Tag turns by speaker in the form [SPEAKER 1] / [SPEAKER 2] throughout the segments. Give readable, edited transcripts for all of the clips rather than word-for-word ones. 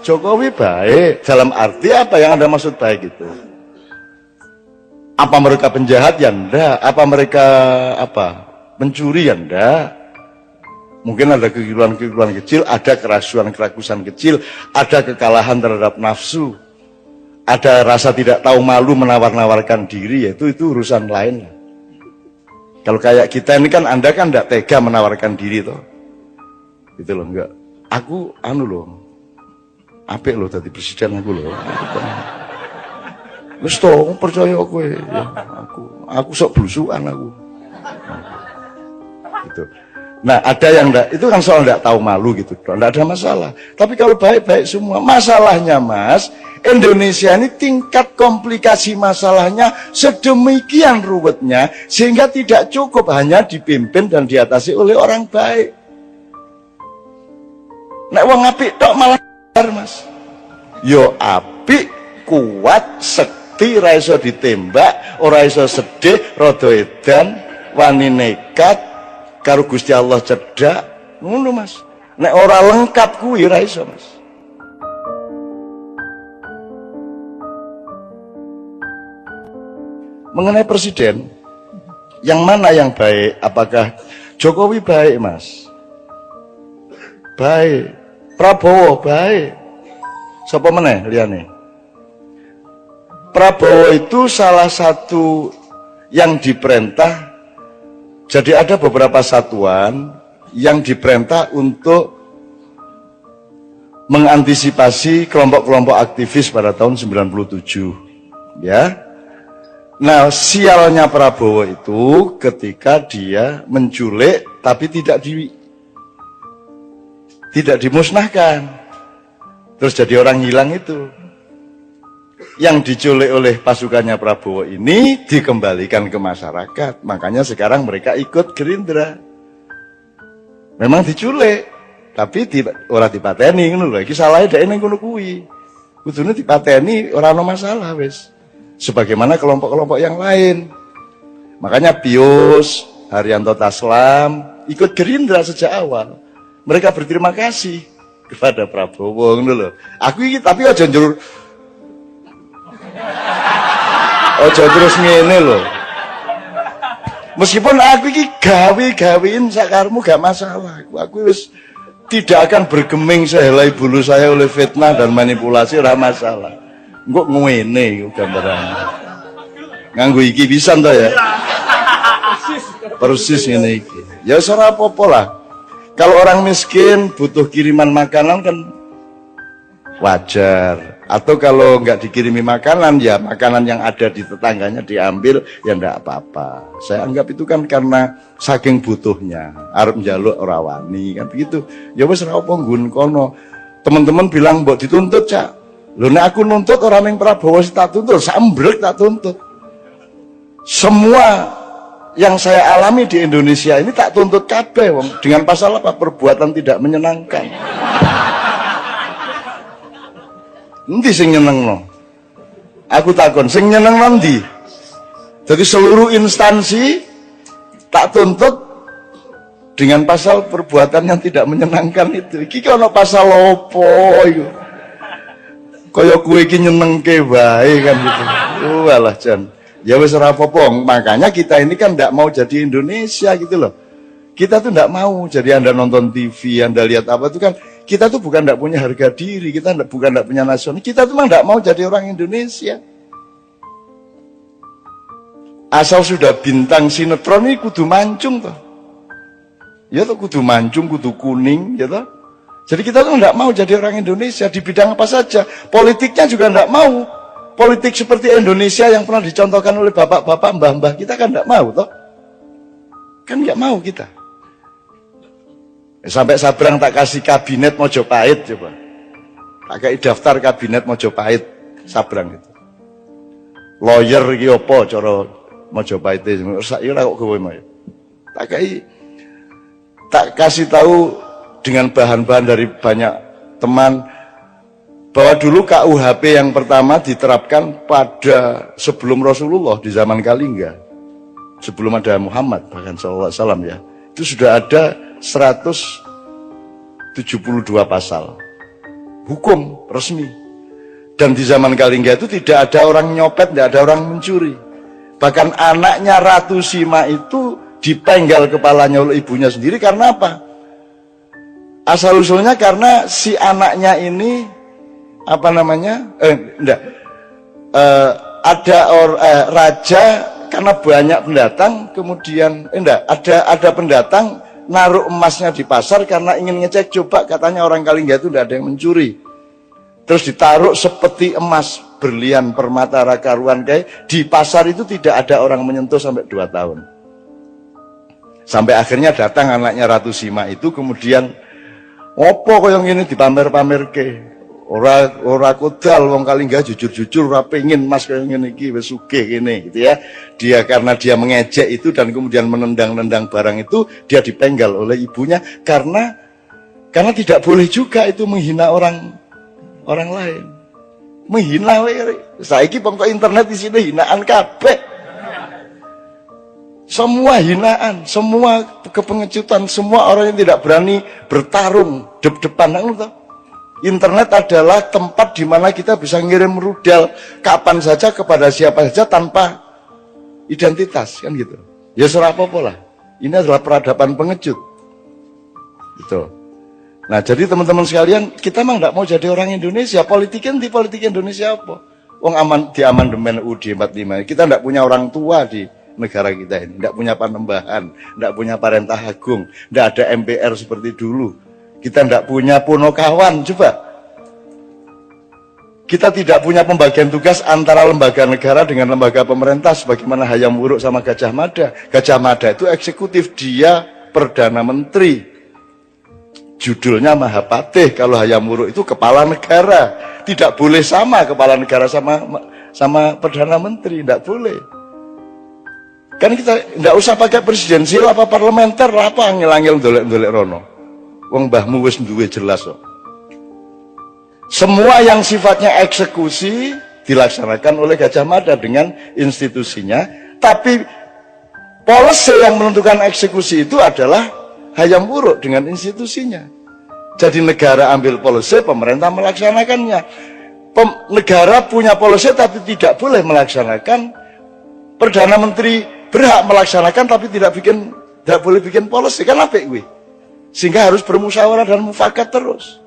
[SPEAKER 1] Jokowi baik dalam arti apa yang Anda maksud baik itu? Apa mereka penjahat? Ya enggak. Apa mereka mencuri? Ya enggak. Mungkin ada kekeliruan-kekeliruan kecil, ada kerasuan-kerakusan kecil, ada kekalahan terhadap nafsu, ada rasa tidak tahu malu menawar-nawarkan diri, yaitu itu urusan lain. Kalau kayak kita ini kan, Anda kan enggak tega menawarkan diri toh. Gitu loh, enggak. Aku loh. Apik loh tadi presiden aku loh. Wis to, percaya kowe ya. Aku sok blusukan aku. Gitu. Nah, ada yang enggak, itu kan soal enggak tahu malu gitu. Enggak ada masalah. Tapi kalau baik-baik semua, masalahnya Mas, Indonesia ini tingkat komplikasi masalahnya sedemikian ruwetnya sehingga tidak cukup hanya dipimpin dan diatasi oleh orang baik. Nek wong apik tok malah Mas. Yo apik, kuat, sekti, ra iso ditembak, ora iso sedih, rada edan, wani nekat, karo Gusti Allah cedhak, ngono Mas. Nek ora lengkap kuwi ra iso Mas. Mengenai presiden, yang mana yang baik? Apakah Jokowi baik Mas? Baik. Prabowo baik. Sapa meneh liyane? Prabowo itu salah satu yang diperintah. Jadi ada beberapa satuan yang diperintah untuk mengantisipasi kelompok-kelompok aktivis pada tahun 97. Ya. Nah, sialnya Prabowo itu ketika dia menculik tapi tidak dimusnahkan. Terus jadi orang hilang itu. Yang diculik oleh pasukannya Prabowo ini dikembalikan ke masyarakat. Makanya sekarang mereka ikut Gerindra. Memang diculik, tapi ora dipateni ngono lho. Iki salahe dhek ning ngono kuwi. Kudune dipateni ora ana masalah wis. Sebagaimana kelompok-kelompok yang lain. Makanya Pius, Haryanto Taslam ikut Gerindra sejak awal. Mereka berterima kasih kepada Prabowo ngono lho. Aku iki tapi aja njur terus ngene lho. Meskipun aku iki gawe-gawein sakarmu gak masalah. Aku wis tidak akan bergeming sehelai bulu saya oleh fitnah dan manipulasi, ora masalah. Engko ngene gambaran. Nganggo iki pisan to ya. Persis ngene iki. Ya ora apa-apa lah. Kalau orang miskin butuh kiriman makanan kan wajar. Atau kalau nggak dikirimi makanan, ya makanan yang ada di tetangganya diambil, ya nggak apa-apa. Saya anggap itu kan karena saking butuhnya. Arep njaluk ora wani kan begitu. Ya wis ora apa nggon kono. Teman-teman bilang mbok dituntut, Cak. Lho nek aku nuntut orang yang Prabowo tak tuntut, sambrek tak tuntut. Semua yang saya alami di Indonesia ini tak tuntut kabeh wong dengan pasal apa? Perbuatan tidak menyenangkan. Endi sing nyenengno? Aku takon sing nyenengno ndi? Jadi seluruh instansi tak tuntut dengan pasal perbuatan yang tidak menyenangkan itu. Iki ono pasal opo iku? Kaya kowe iki nyenengke wae kan gitu. Walah Jan. Ya wis ora apa-apa, makanya kita ini kan enggak mau jadi Indonesia gitu loh. Kita tuh enggak mau jadi Anda nonton TV, Anda lihat apa itu kan, kita tuh bukan enggak punya harga diri, kita bukan enggak punya nasional, kita tuh memang enggak mau jadi orang Indonesia. Asal sudah bintang sinetron ini kudu mancung toh. Ya toh kudu mancung, kudu kuning, ya toh. Jadi kita tuh enggak mau jadi orang Indonesia di bidang apa saja. Politiknya juga enggak mau. Politik seperti Indonesia yang pernah dicontohkan oleh bapak-bapak, mbah-mbah kita kan enggak mau toh. Kan enggak mau kita. Sampai Sabrang tak kasih kabinet Mojopahit coba. Tak kasih daftar kabinet Mojopahit Sabrang itu. Lawyer iki apa cara Mojopahit itu? Saiki ora kok kowe mau. Tak kasih tahu dengan bahan-bahan dari banyak teman bahwa dulu KUHP yang pertama diterapkan pada sebelum Rasulullah di zaman Kalingga, sebelum ada Muhammad bahkan SAW ya, itu sudah ada 172 pasal hukum resmi. Dan di zaman Kalingga itu tidak ada orang nyopet, tidak ada orang mencuri. Bahkan anaknya Ratu Sima itu dipenggal kepalanya oleh ibunya sendiri karena apa? Asal usulnya karena si anaknya ini apa namanya? Raja karena banyak pendatang, kemudian ada pendatang naruh emasnya di pasar karena ingin ngecek, coba katanya orang Kalingga itu tidak ada yang mencuri. Terus ditaruh seperti emas, berlian, permata, rakaruan kayak di pasar itu tidak ada orang menyentuh sampai 2 tahun. Sampai akhirnya datang anaknya Ratu Sima itu, kemudian opo koyong ini dipamer-pamer ke. Ora kodal wong Kalingga jujur-jujur ora pengin mas koyong ngene iki wis sugih kene gitu ya. Dia karena dia mengejek itu dan kemudian menendang-nendang barang itu, dia dipenggal oleh ibunya karena tidak boleh juga itu menghina orang lain. Menghina saiki pokok internet di sini hinaan kabeh. Semua hinaan, semua kepengecutan, semua orang yang tidak berani bertarung depan. Internet adalah tempat di mana kita bisa ngirim rudal kapan saja kepada siapa saja tanpa identitas, kan gitu. Ya serah apa lah. Ini adalah peradaban pengecut. Gitu. Nah, jadi teman-teman sekalian, kita memang tidak mau jadi orang Indonesia. Politik Indonesia apa? Wong di amandemen UUD 45. Kita tidak punya orang tua di negara kita ini, tidak punya panembahan, tidak punya parentah agung, tidak ada MPR seperti dulu. Kita tidak punya punokawan, coba. Kita tidak punya pembagian tugas antara lembaga negara dengan lembaga pemerintah, sebagaimana Hayam Wuruk sama Gajah Mada. Gajah Mada itu eksekutif, dia Perdana Menteri. Judulnya Mahapatih. Kalau Hayam Wuruk itu kepala negara. Tidak boleh sama kepala negara sama Perdana Menteri, tidak boleh. Kan kita tidak usah pakai presidensial apa parlementer, apa angel-angel ndolek-ndolek rono. Wong mbahmu wis duwe jelas kok. Semua yang sifatnya eksekusi dilaksanakan oleh Gajah Mada dengan institusinya, tapi policy yang menentukan eksekusi itu adalah Hayam Wuruk dengan institusinya. Jadi negara ambil policy, pemerintah melaksanakannya. Negara punya policy tapi tidak boleh melaksanakan. Perdana Menteri berhak melaksanakan tapi tidak boleh bikin policy, kan apik kuwi. Sehingga harus bermusyawarah dan mufakat terus.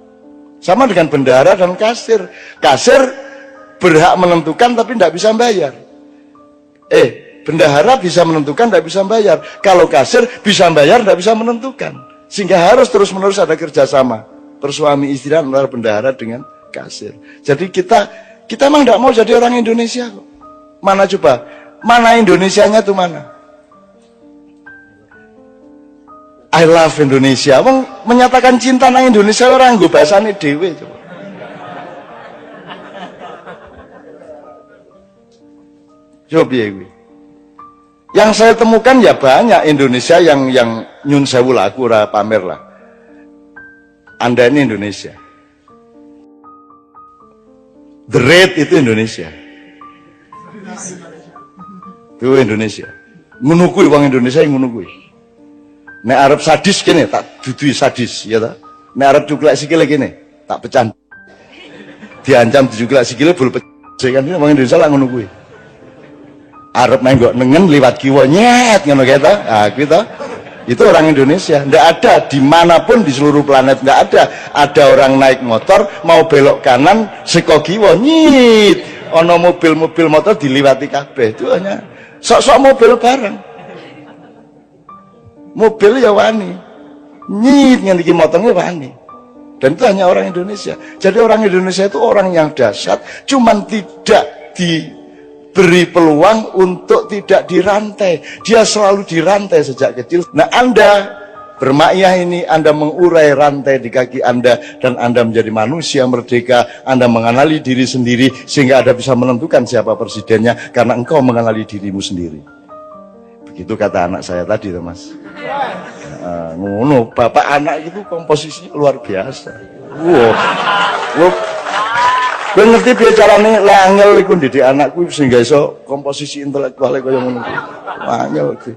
[SPEAKER 1] Sama dengan bendahara dan kasir. Kasir berhak menentukan tapi tidak bisa bayar. Bendahara bisa menentukan, tidak bisa bayar. Kalau kasir bisa bayar, tidak bisa menentukan. Sehingga harus terus-menerus ada kerjasama bersuami istri antara bendahara dengan kasir. Jadi kita memang tidak mau jadi orang Indonesia kok. Mana coba? Mana Indonesianya tuh mana? I love Indonesia. Menyatakan cinta nang Indonesia orang nggo bahasane dhewe coba. Coba piye kuwi? Yang saya temukan ya banyak Indonesia yang nyun sewu lah, aku ora pamer lah. Anda ini Indonesia. The Red itu Indonesia. Itu Indonesia. Ngono kuwi wong Indonesia ngono kuwi. Nek arep sadis kene tak dudui sadis, ya ta? Nek arep cuklek sikile kene, tak pecah. Diancam dicuklek sikile bol pecah kan wong Indonesia lah ngono kuwi. Arep menggok nengen liwat kiwa nyet ngono kae ta. Ah kuwi ta. Itu orang Indonesia. Ndak ada dimanapun di seluruh planet, ndak ada. Ada orang naik motor mau belok kanan seko kiwa nyit. Ono mobil-mobil motor diliwati kabeh. Itu hanya sok-sok mobil bareng. Mobil ya wani. Nyit ngen iki motornya wani. Dan itu hanya orang Indonesia. Jadi orang Indonesia itu orang yang dahsyat, cuman tidak diberi peluang untuk tidak dirantai. Dia selalu dirantai sejak kecil. Nah, Anda bermakyah ini, Anda mengurai rantai di kaki Anda, dan Anda menjadi manusia merdeka. Anda mengenali diri sendiri sehingga Anda bisa menentukan siapa presidennya karena engkau mengenali dirimu sendiri. Begitu kata anak saya tadi, Mas. Ngono, bapak anak itu komposisinya luar biasa. Gue ngerti biar caranya angel iku didik anakku sehingga iso komposisi intelektual kaya ngono kuwi. Angel kuwi.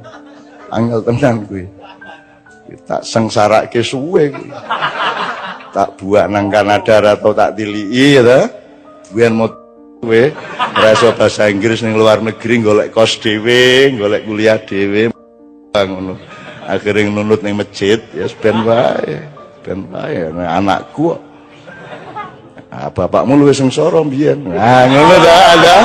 [SPEAKER 1] Angel tenan kuwi. Tak sengsarake suwe kuwi. tak buat nang Kanada atau tak tilii ya. Biyen mau kowe ora iso bahasa Inggris ning luar negeri golek kos dhewe, golek kuliah dhewe ngono. Akhire nunut ning masjid ya ben wae. Ben wae anakku. Ah bapakmu luwih sengsara mbiyen. Nah ngono ta ada.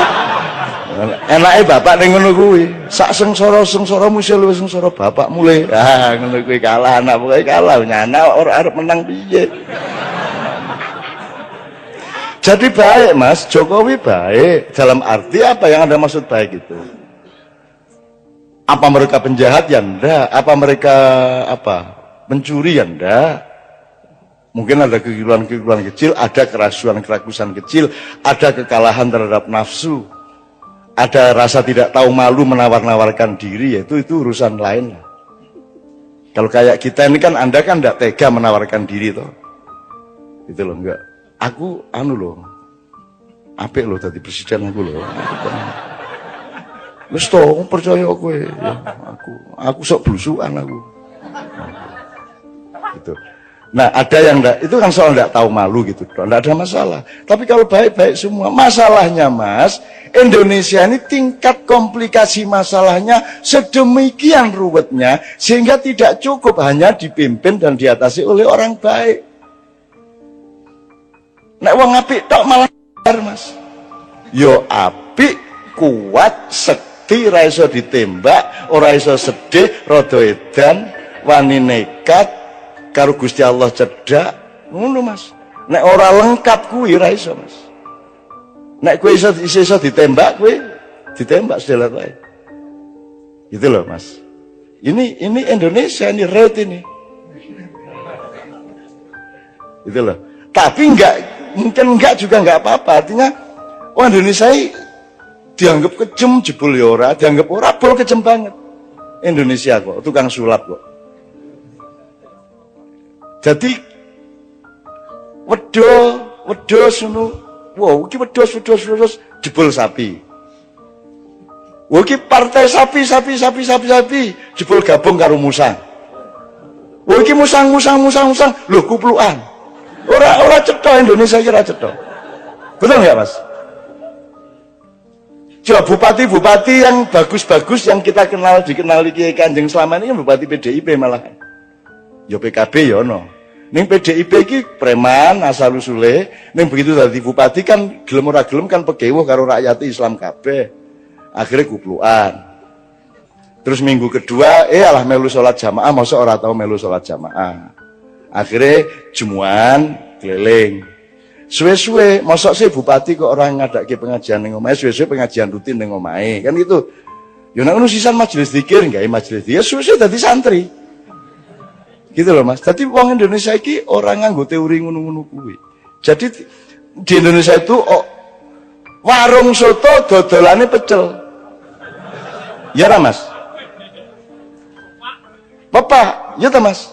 [SPEAKER 1] Enake bapak ning ngono kuwi. Sak sengsara-sengsaramu isih luwih sengsara bapakmu le. Ah ngono kuwi kalah anak pokoke kalah nyana ora arep menang piye. Jadi baik Mas, Jokowi baik. Dalam arti apa yang Anda maksud baik itu? Apa mereka penjahat? Ya enggak. Apa mereka pencuri? Ya enggak. Mungkin ada kekeliruan-kekeliruan kecil, ada kerasuan-kerakusan kecil, ada kekalahan terhadap nafsu, ada rasa tidak tahu malu menawar-nawarkan diri, yaitu itu urusan lain lah. Kalau kayak kita ini kan Anda kan enggak tega menawarkan diri toh. Itu loh enggak. Aku loh. Apik loh tadi presiden aku loh. Wis to percaya kowe ya aku sok blusukan aku. Gitu. Nah, ada yang enggak, itu kan soal enggak tahu malu gitu. Enggak ada masalah. Tapi kalau baik-baik semua, masalahnya Mas, Indonesia ini tingkat komplikasi masalahnya sedemikian ruwetnya sehingga tidak cukup hanya dipimpin dan diatasi oleh orang baik. Nek wong apik tok malah Mas. Yo apik, kuat, sekti, ora iso ditembak, ora iso sedih, rada edan, wani nekat, karo Gusti Allah cedak, ngono Mas. Nek ora lengkap kuwi ora iso Mas. Nek kowe iso ditembak, kowe ditembak sedelat wae. Gitu loh Mas. Ini Indonesia, ini red ini. Gitu loh. Tapi mungkin juga enggak apa-apa. Artinya orang Indonesia dianggap kejem jebul ya ora, dianggap ora bol kejem banget. Indonesia kok, tukang sulap kok. Jadi wedhus ngono. Wow, iki wedhus jebol sapi. Wah, iki partai sapi jebol gabung karo musang. Wah, iki musang. Lho kuplukan. Ora cetha Indonesia iki ora cetha. Betul enggak, Mas? Coba bupati-bupati yang bagus-bagus yang kita dikenali Kiai Kanjeng selama ini kan bupati PDIP malah. Ya PKB ya ono. Ning PDIP iki preman asal-usule, ning begitu dadi bupati kan gelem ora gelem kan pegewuh karo rakyat Islam kabeh. Akhirnya kuplukan. Terus minggu kedua alah melu salat jamaah, masa ora tau melu salat jamaah. Akhirnya jemuan keliling. Suwe-suwe mosok sih bupati kok orang ngadake pengajian ning omahe, suwe-suwe pengajian rutin ning omahe. Kan gitu. Ya nek ngono sisan majelis zikir, gawe majelis zikir, suwe-suwe dadi santri. Gitu loh Mas. Jadi wong Indonesia iki orang nganggo teori ngono-ngono kuwi. Jadi di Indonesia itu warung soto dodolane pecel. Ya ra Mas? Bapak, ya ta Mas?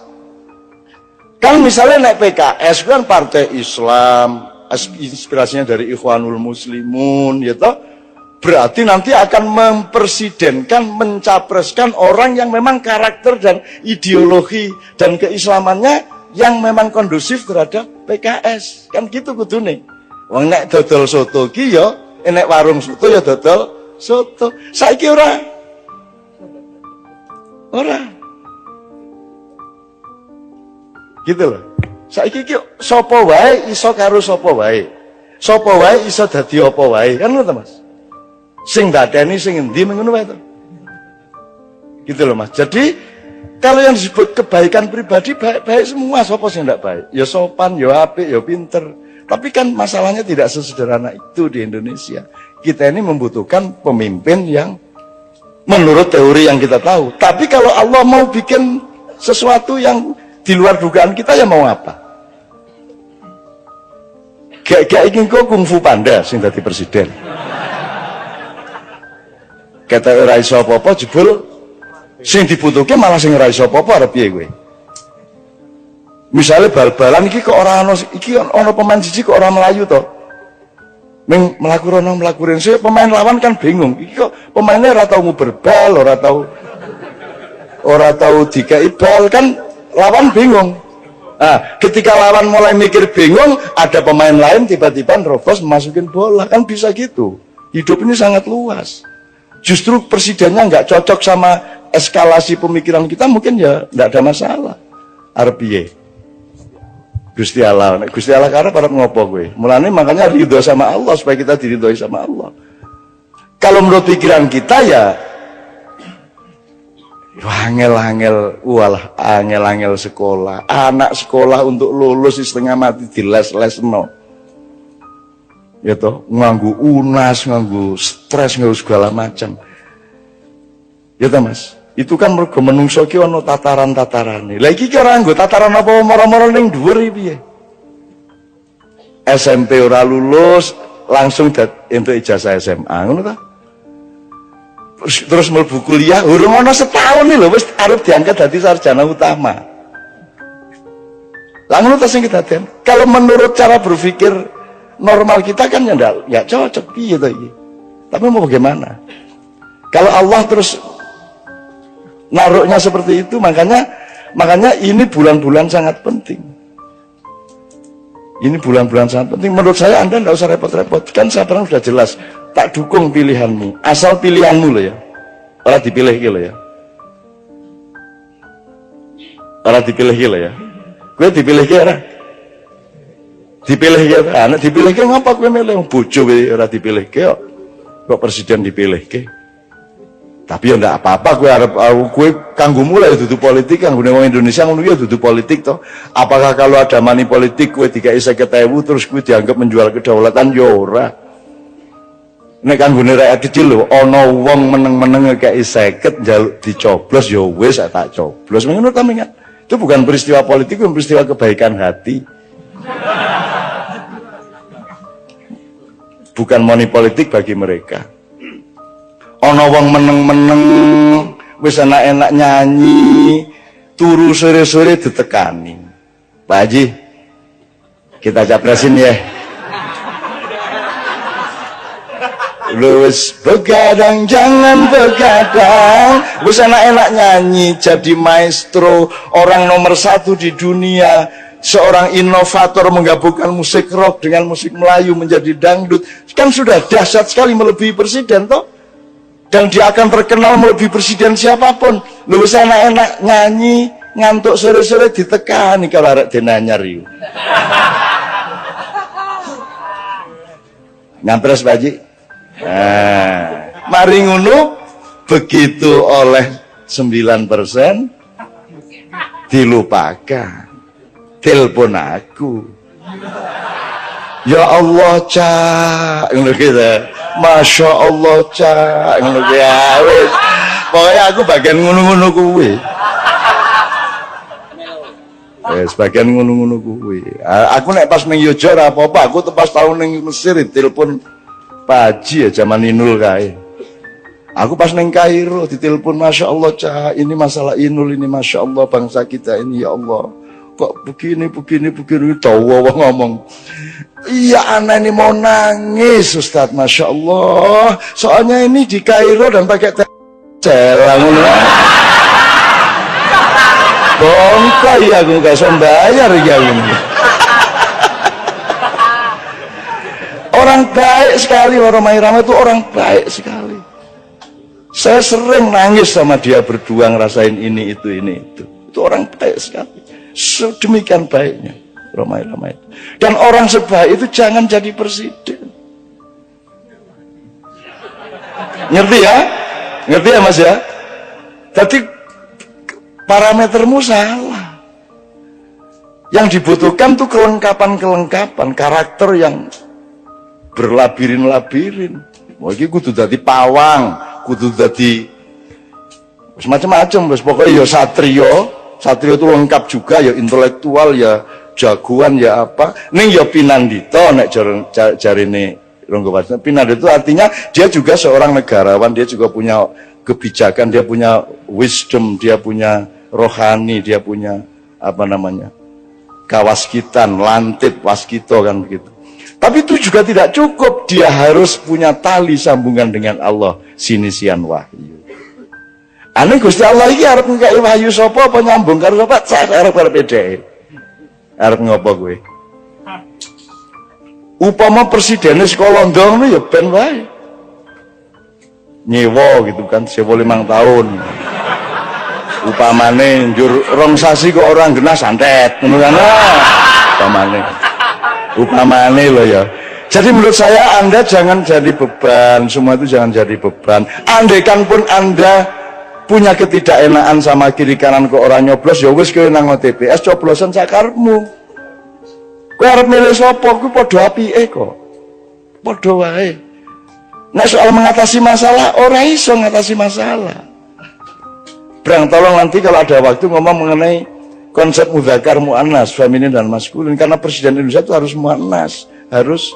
[SPEAKER 1] Kan misalnya naik PKS kan partai Islam, inspirasinya dari Ikhwanul Muslimun, ya toh, berarti nanti akan mempresidenkan, mencapreskan orang yang memang karakter dan ideologi dan keislamannya yang memang kondusif terhadap PKS, kan gitu kudune. Wong nek dodol soto ki ya, nek warung soto ya dodol soto. Saiki ora. Gitu loh. Saiki iki sapa wae iso karo sapa wae. Sapa wae iso dadi apa wae. Kan ngono to, Mas. Sing dadeni sing endi ngono wae to. Gitu loh, Mas. Jadi kalau yang disebut kebaikan pribadi baik-baik semua, sapa sing ndak baik? Ya sopan, ya apik, ya pinter. Tapi kan masalahnya tidak sesederhana itu di Indonesia. Kita ini membutuhkan pemimpin yang menurut teori yang kita tahu. Tapi kalau Allah mau bikin sesuatu yang di luar dugaan kita, ya mau apa? Gak ingin kok kungfu panda sing dadi presiden. Kata ora iso apa-apa jebul sing dibutuhke malah sing ora iso apa-apa arep piye kowe? Misale bal-balan iki kok ora ana iki ana pemain siji kok ora melayu to. Ming mlaku rono mlaku rene pemain lawan kan bingung. Iki kok pemainnya ora tau nguber bal, ora tau dikai bal kan lawan bingung. Nah, ketika lawan mulai mikir bingung, ada pemain lain tiba-tiba nerobos masukin bola, kan bisa gitu. Hidup ini sangat luas. Justru presidennya nggak cocok sama eskalasi pemikiran kita, mungkin ya nggak ada masalah. Arpiye, Gusti Allah karena para ngopo gue. Mulanya makanya ridho sama Allah supaya kita diridhoi sama Allah. Kalau menurut pikiran kita ya angel sekolah. Anak sekolah untuk lulus setengah mati di les-lesno. Ya toh, nganggu unas, nganggu stres, nganggu segala macam. Ya toh Mas, itu kan mergo menungso ki ono tataran-tatarane. Lah iki ki ora nggo tataran apa moro-moro ning dhuwur iki piye? SMP ora lulus, langsung entuk ijazah SMA, ngono ta? Terus mlebu kuliah, urung ana setahun nih lho wis arep diangkat dadi sarjana utama. Lah ngono ta sing kedaden. Kalau menurut cara berpikir normal kita kan ya enggak cocok piye to iki. Tapi mau bagaimana? Kalau Allah terus naruhnya seperti itu, makanya ini bulan-bulan sangat penting. Ini bulan-bulan sangat penting. Menurut saya Anda enggak usah repot-repot. Kan sekarang sudah jelas. Tak dukung pilihanmu, asal pilihanmu loh ya. Ora dipilih ki lho ya. Ora dipilih ki lho ya. Kowe dipilih ki ora? Dipilih ki anak dipilih ki ngapa kowe milih bojo kowe ora dipilih ki kok presiden dipilih ki. Tapi ya ndak apa-apa kowe arep kowe kanggo mulai dudu politik, kanggo wong Indonesia ngono ya dudu politik toh. Apakah kalau ada money politik kowe dikai 50.000 terus kowe dianggap menjual kedaulatan ya ora. Nek kanggone rakyat kecil lho, ana wong meneng-meneng ngekeki 50 njaluk dicoblos ya wis tak coblos. Ngono ta mengat. Itu bukan peristiwa politik, itu peristiwa kebaikan hati. Bukan money politik bagi mereka. Ana wong meneng-meneng wis enak-enak nyanyi, turu sore-sore ditekani. Pak Haji, kita capresin ya. Wis begadang jangan begadang, wis enak-enak nyanyi jadi maestro, orang nomor 1 di dunia, seorang inovator menggabungkan musik rock dengan musik Melayu menjadi dangdut, kan sudah dahsyat sekali melebihi presiden toh, dan dia akan terkenal melebihi presiden siapapun. Lu wis enak-enak nyanyi ngantuk sore-sore ditekani kalau arek denanyar iku. Ngampres Pak Haji. Nah, mari ngono begitu oleh 9% dilupakan. Telepon aku. Ya Allah, Cak, ngono gitu. Masya Allah, Cak, ngono ya wis. Pokoknya aku bagian ngono-ngono kuwi. Sebagian ngono-ngono kuwi. Aku nek pas ning Yojo ora apa-apa, aku pas tahun ning Mesir telepon Pak Haji ya zaman Inul kae. Aku pas neng Kairo ditelepon, Masya Allah Cak, ini masalah Inul ini, Masya Allah bangsa kita ini ya Allah. Kok begini tawa wong ngomong. Iya anak ini mau nangis Ustaz, Masya Allah. Soalnya ini di Kairo dan pakai celang. Bongkok ya aku gak sembayar ya ini. Orang baik sekali, orang Mairama itu orang baik sekali. Saya sering nangis sama dia berdua ngerasain ini itu. Itu orang baik sekali. Sedemikian baiknya Roma Irama itu. Dan orang sebaik itu jangan jadi presiden. Ngerti ya? Ngerti ya Mas ya? Jadi parametermu salah. Yang dibutuhkan tuh kelengkapan karakter yang berlabirin-labirin. Wah iki kudu dadi pawang, kudu dadi macam-macam wis pokoke ya satrio itu lengkap juga ya, intelektual ya, jagoan ya apa. Ning ya pinandito nek jarine Ronggo Warsito. Pinandito artinya dia juga seorang negarawan, dia juga punya kebijakan, dia punya wisdom, dia punya rohani, dia punya apa namanya? Kawaskitan, lantip, waskito kan begitu. Tapi itu juga tidak cukup, dia harus punya tali sambungan dengan Allah, sinisian wahyu. Aneh Gusti Allah iki arep ngkai wahyu sapa apa nyambung karo sapa? Arep-arep dhek. Arep ngopo kowe? Upama presidennya sekolah ndong ya ben wae. Nyewa gitu kan, sewa 5 tahun. Upamane njur rong sasi kok orang genah santet, ngono kan. Upamane lho ya. Jadi menurut saya Anda jangan jadi beban, semua itu jangan jadi beban. Andaikan pun Anda punya ketidakenaan sama kiri kanan ke orang nyoblos, ya wis kowe nang TPS coblosan sakarepmu. Kowe arep milih sapa kuwi padha apike kok. Padha wae. Nek soal mengatasi masalah, ora iso ngatasi masalah. Brang, tolong nanti kalau ada waktu ngomong mengenai konsep mudzakkar muannas, feminin dan maskulin, karena presiden Indonesia itu harus muannas, harus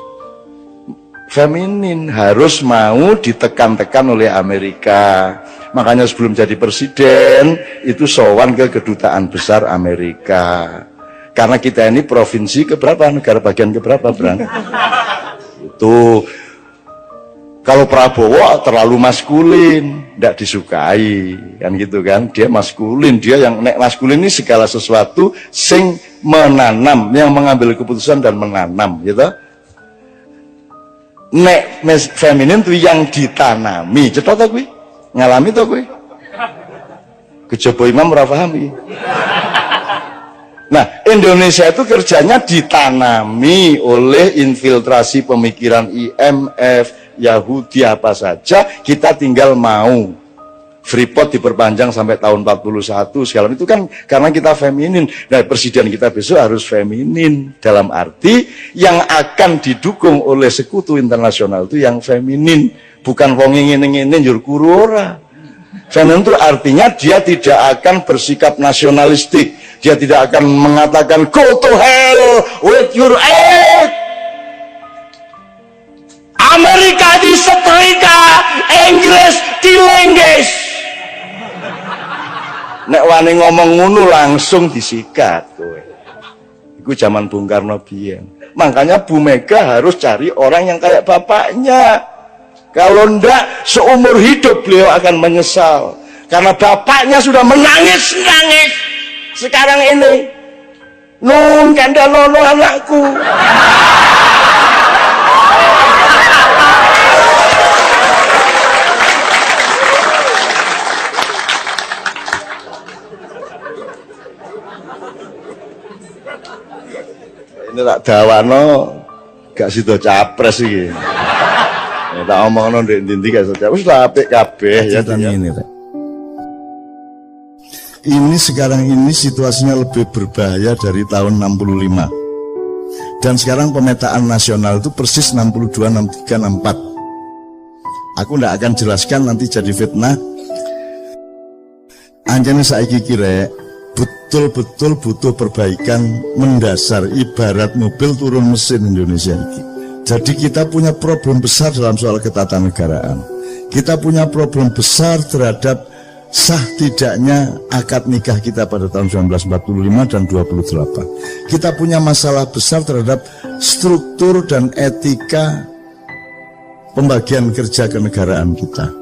[SPEAKER 1] feminin, harus mau ditekan-tekan oleh Amerika. Makanya sebelum jadi presiden itu sowan ke kedutaan besar Amerika. Karena kita ini provinsi keberapa, negara bagian keberapa, Brang? Itu kalau Prabowo terlalu maskulin, tidak disukai, kan gitu kan? Dia maskulin, dia yang nek maskulin ini segala sesuatu sing menanam, yang mengambil keputusan dan menanam, gitu. Nek feminin tuh yang ditanami, cetok tak gue? Ngalami tuh gue? Kejaba imam ora pahami. Nah, Indonesia itu kerjanya ditanami oleh infiltrasi pemikiran IMF, Yahudi apa saja, kita tinggal mau. Freeport diperpanjang sampai tahun 41 segala itu kan karena kita feminin. Nah, presiden kita besok harus feminin, dalam arti yang akan didukung oleh sekutu internasional itu yang feminin, bukan wong ngene-ngene njur kuru ora. Feminin itu artinya dia tidak akan bersikap nasionalistik. Dia tidak akan mengatakan go to hell with your aid. Amerika disetrika, Inggris dilengges. Nek wani ngomong ngono langsung disikat kowe. Iku zaman Bung Karno biyen. Makanya Bu Mega harus cari orang yang kayak bapaknya. Kalau ndak seumur hidup beliau akan menyesal. Karena bapaknya sudah menangis-nangis. Sekarang ini nun kandalono anakku. Ini tak dawano gak sido capres iki. Ya tak omongno ndek-ndi gak sido capres, wis apik kabeh ya ini. Ini sekarang ini situasinya lebih berbahaya dari tahun 65. Dan sekarang pemetaan nasional itu persis 62, 63, 64. Aku tidak akan jelaskan, nanti jadi fitnah. Anjane saiki kira betul-betul butuh perbaikan mendasar, ibarat mobil turun mesin Indonesia ini. Jadi kita punya problem besar dalam soal ketatanegaraan. Kita punya problem besar terhadap sah tidaknya akad nikah kita pada tahun 1945 dan 28. Kita punya masalah besar terhadap struktur dan etika pembagian kerja kenegaraan kita.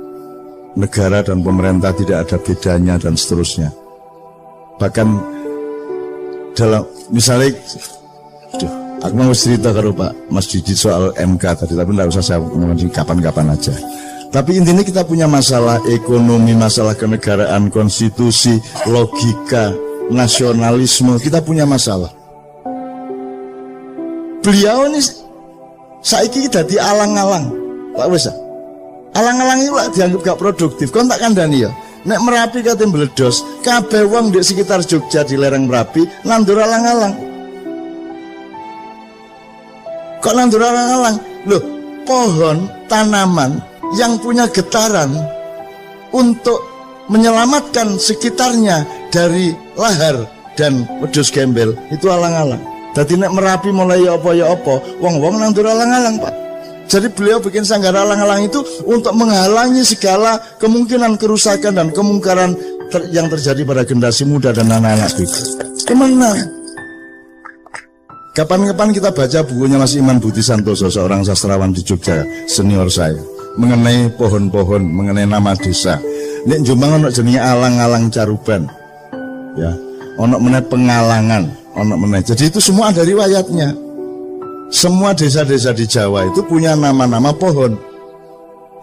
[SPEAKER 1] Negara dan pemerintah tidak ada bedanya dan seterusnya. Bahkan dalam misalnya aku mau cerita kalau Pak Mas Didi soal MK tadi, tapi tidak usah saya ngomongin kapan-kapan aja. Tapi intinya kita punya masalah ekonomi, masalah kenegaraan, konstitusi, logika, nasionalisme, kita punya masalah. Beliau ini saiki dadi alang-alang, Pak Wesa. Alang-alang itu lah dianggap gak produktif. Kon tak kandhani ya. Nek Merapi kate mbledos, kabeh wong di sekitar Jogja di lereng Merapi nandur alang-alang. Kok nandur alang-alang? Loh, pohon, tanaman yang punya getaran untuk menyelamatkan sekitarnya dari lahar dan wedhus gembel itu alang-alang. Dadi nek Merapi mulai apa ya apa, wong-wong nandur alang-alang, Pak. Jadi beliau bikin sanggar alang-alang itu untuk menghalangi segala kemungkinan kerusakan dan kemungkaran yang terjadi pada generasi muda dan anak-anak itu. Kemana? Kapan-kapan kita baca bukunya Mas Iman Budi Santoso, seorang sastrawan di Jogja, senior saya, mengenai pohon-pohon, mengenai nama desa. Nek Jombang ono jenenge alang-alang Caruban. Ya, ono meneh Pengalangan, Jadi itu semua ada riwayatnya. Semua desa-desa di Jawa itu punya nama-nama pohon.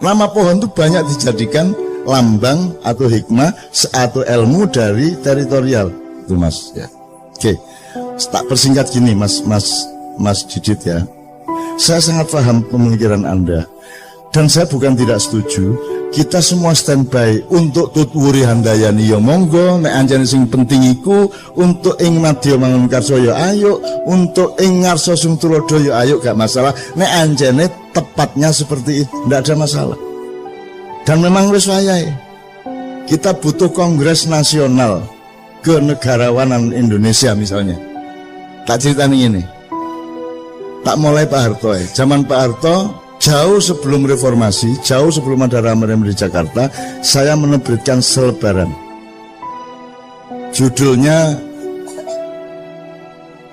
[SPEAKER 1] Nama pohon itu banyak dijadikan lambang atau hikmah atau ilmu dari teritorial itu Mas ya. Oke, tak persingkat gini Mas Didit ya. Saya sangat paham pemikiran Anda dan saya bukan tidak setuju. Kita semua standby untuk tutwuri handayani ya monggo, nek anjane sing penting iku untuk ing madya mangunkarsa ya ayo, untuk ing ngarsa sing tulodo ya ayo, gak masalah. Nek anjane tepatnya seperti itu, ndak ada masalah. Dan memang wis wayahe. Kita butuh kongres nasional kenegarawanan Indonesia misalnya. Tak ceritani ini. Tak mulai Pak Harto zaman Pak Harto jauh sebelum reformasi, jauh sebelum ada rame-rame di Jakarta, saya menerbitkan selebaran. Judulnya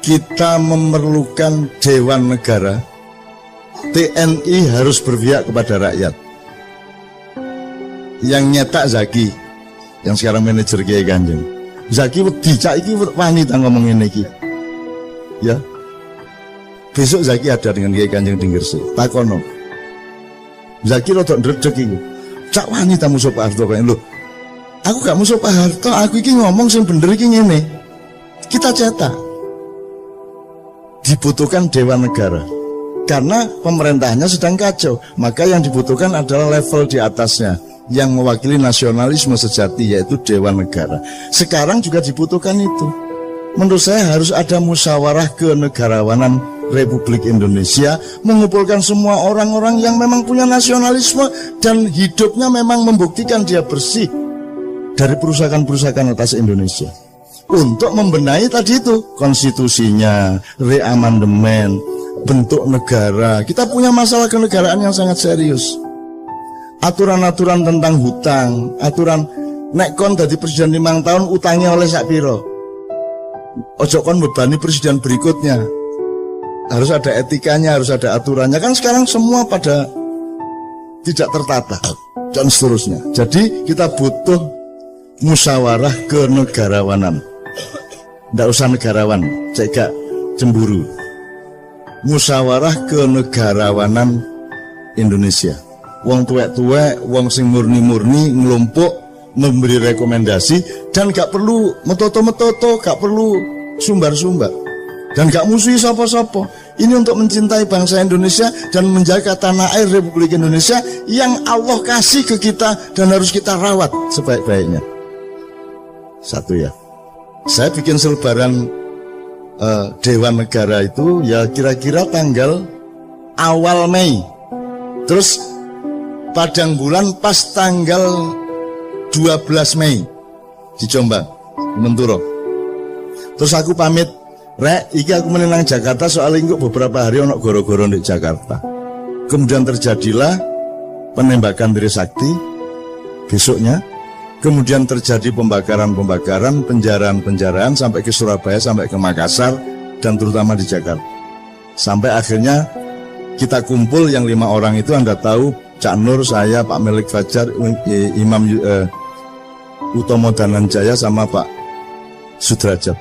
[SPEAKER 1] Kita Memerlukan Dewan Negara, TNI harus berpihak kepada rakyat. Yang nyetak Zaki, yang sekarang manajer Kiai Kanjeng. Zaki wedi cak iki wanita ngomong ngene iki. Ya. Besok Zaki ada dengan Kiai Kanjeng di Gresik. Takono. Zaki rodok ndredeg iku. Cak wanita musuh Pak Harto kaya lho. Aku gak musuh Pak Harto, aku iki ngomong sing bener iki ngene. Kita cetak. Dibutuhkan Dewan Negara. Karena pemerintahnya sedang kacau, maka yang dibutuhkan adalah level di atasnya yang mewakili nasionalisme sejati, yaitu Dewan Negara. Sekarang juga dibutuhkan itu. Menurut saya harus ada musyawarah kenegarawanan Republik Indonesia, mengumpulkan semua orang-orang yang memang punya nasionalisme dan hidupnya memang membuktikan dia bersih dari perusakan-perusakan atas Indonesia, untuk membenahi tadi itu konstitusinya, reamandemen, bentuk negara. Kita punya masalah kenegaraan yang sangat serius. Aturan-aturan tentang hutang, aturan nek kon dadi presiden 5 tahun utangnya oleh sak piro, ojo kon bebani presiden berikutnya. Harus ada etikanya, harus ada aturannya. Kan sekarang semua pada tidak tertata dan seterusnya. Jadi kita butuh musyawarah kenegarawanan. Tidak usah negarawan, cek cemburu. Musyawarah kenegarawanan Indonesia. Wong tuwek-tuwek, wong sing murni-murni ngelompok memberi rekomendasi dan gak perlu metoto-metoto, gak perlu sumbar-sumbar. Dan gak musuhi sapa-sapa. Ini untuk mencintai bangsa Indonesia dan menjaga tanah air Republik Indonesia yang Allah kasih ke kita dan harus kita rawat sebaik-baiknya. Satu ya. Saya bikin selebaran Dewan Negara itu ya kira-kira tanggal awal Mei. Terus padang bulan pas tanggal 12 Mei di Jombang, Menturo. Terus aku pamit, Rek, iki aku menenang Jakarta soalnya kok beberapa hari ono goro-goro di Jakarta. Kemudian terjadilah penembakan Trisakti besoknya. Kemudian terjadi pembakaran-pembakaran, penjaraan-penjaraan sampai ke Surabaya, sampai ke Makassar, dan terutama di Jakarta. Sampai akhirnya kita kumpul yang 5 orang itu, Anda tahu, Cak Nur, saya, Pak Melik Fajar, Imam Utomo Dananjaya, sama Pak Sudrajat.